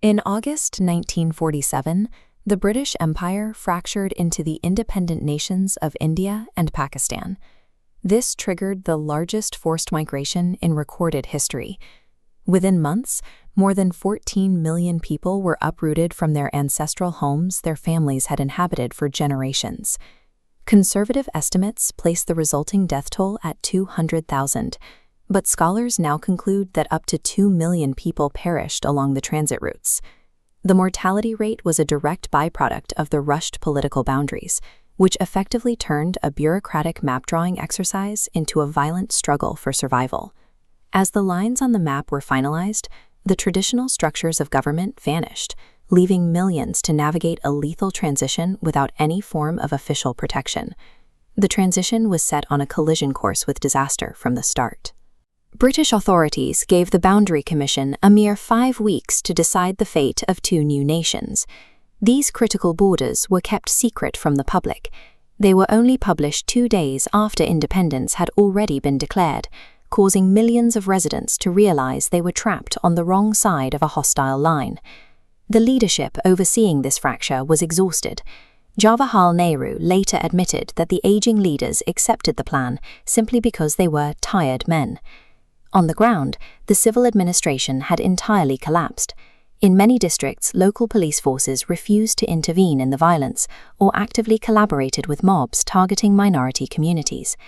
In August 1947, the British Empire fractured into the independent nations of India and Pakistan. This triggered the largest forced migration in recorded history. Within months, more than 14 million people were uprooted from their ancestral homes their families had inhabited for generations. Conservative estimates place the resulting death toll at 200,000, but scholars now conclude that up to 2 million people perished along the transit routes. The mortality rate was a direct byproduct of the rushed political boundaries, which effectively turned a bureaucratic map-drawing exercise into a violent struggle for survival. As the lines on the map were finalized, the traditional structures of government vanished, leaving millions to navigate a lethal transition without any form of official protection. The transition was set on a collision course with disaster from the start. British authorities gave the Boundary Commission a mere 5 weeks to decide the fate of 2 new nations. These critical borders were kept secret from the public. They were only published 2 days after independence had already been declared, causing millions of residents to realize they were trapped on the wrong side of a hostile line. The leadership overseeing this fracture was exhausted. Jawaharlal Nehru later admitted that the aging leaders accepted the plan simply because they were tired men. On the ground, the civil administration had entirely collapsed. In many districts, local police forces refused to intervene in the violence or actively collaborated with mobs targeting minority communities.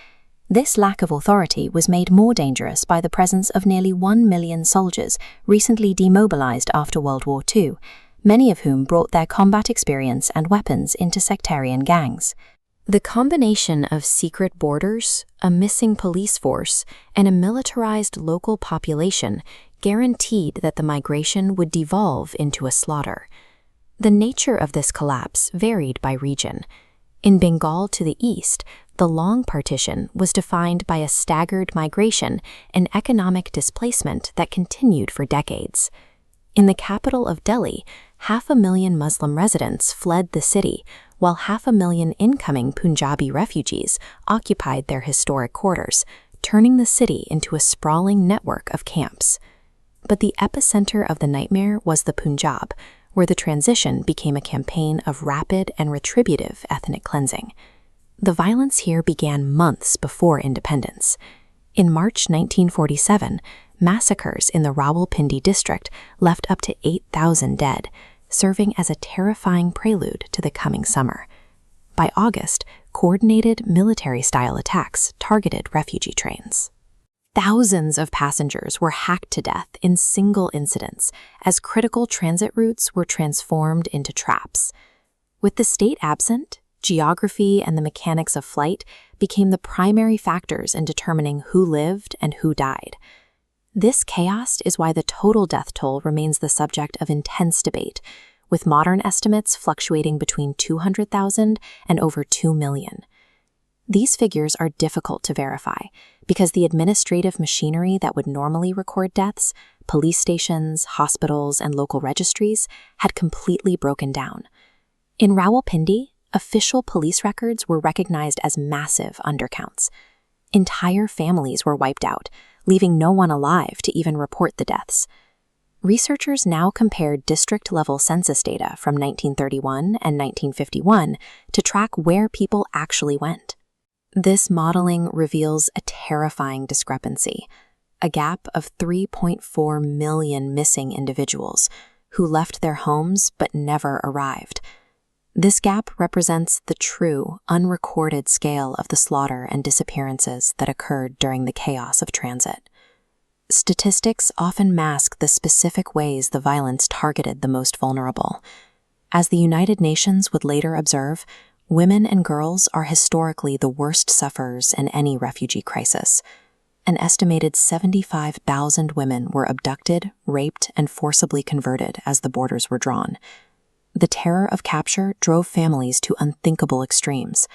This lack of authority was made more dangerous by the presence of nearly 1 million soldiers recently demobilized after World War II, many of whom brought their combat experience and weapons into sectarian gangs. The combination of secret borders, a missing police force, and a militarized local population guaranteed that the migration would devolve into a slaughter. The nature of this collapse varied by region. In Bengal to the east, the long partition was defined by a staggered migration and economic displacement that continued for decades. In the capital of Delhi, 500,000 Muslim residents fled the city, while 500,000 incoming Punjabi refugees occupied their historic quarters, turning the city into a sprawling network of camps. But the epicenter of the nightmare was the Punjab, where the transition became a campaign of rapid and retributive ethnic cleansing. The violence here began months before independence. In March 1947, massacres in the Rawalpindi district left up to 8,000 dead, serving as a terrifying prelude to the coming summer. By August, coordinated military-style attacks targeted refugee trains. Thousands of passengers were hacked to death in single incidents as critical transit routes were transformed into traps. With the state absent, geography and the mechanics of flight became the primary factors in determining who lived and who died. This chaos is why the total death toll remains the subject of intense debate, with modern estimates fluctuating between 200,000 and over 2 million. These figures are difficult to verify because the administrative machinery that would normally record deaths, police stations, hospitals, and local registries, had completely broken down. In Rawalpindi, official police records were recognized as massive undercounts. Entire families were wiped out, leaving no one alive to even report the deaths. Researchers now compared district-level census data from 1931 and 1951 to track where people actually went. This modeling reveals a terrifying discrepancy, a gap of 3.4 million missing individuals who left their homes but never arrived. This gap represents the true, unrecorded scale of the slaughter and disappearances that occurred during the chaos of transit. Statistics often mask the specific ways the violence targeted the most vulnerable. As the United Nations would later observe, women and girls are historically the worst sufferers in any refugee crisis. An estimated 75,000 women were abducted, raped, and forcibly converted as the borders were drawn. The terror of capture drove families to unthinkable extremes.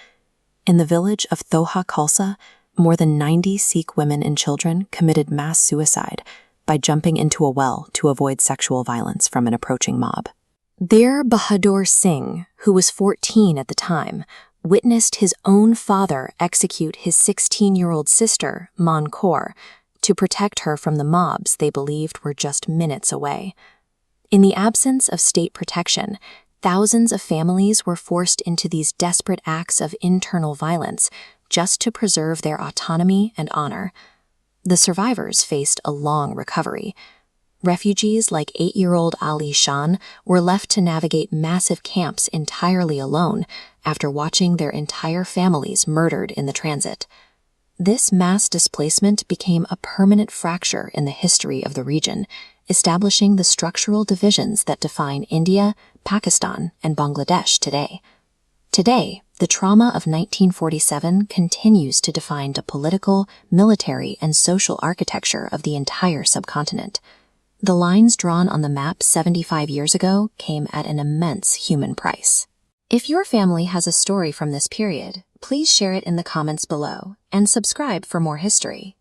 In the village of Thoha Khalsa, more than 90 Sikh women and children committed mass suicide by jumping into a well to avoid sexual violence from an approaching mob. There Bahadur Singh, who was 14 at the time, witnessed his own father execute his 16-year-old sister, Man Kaur, to protect her from the mobs they believed were just minutes away. In the absence of state protection, thousands of families were forced into these desperate acts of internal violence just to preserve their autonomy and honor. The survivors faced a long recovery. Refugees like 8-year-old Ali Shan were left to navigate massive camps entirely alone after watching their entire families murdered in the transit. This mass displacement became a permanent fracture in the history of the region, establishing the structural divisions that define India, Pakistan, and Bangladesh today. Today, the trauma of 1947 continues to define the political, military, and social architecture of the entire subcontinent. The lines drawn on the map 75 years ago came at an immense human price. If your family has a story from this period, please share it in the comments below and subscribe for more history.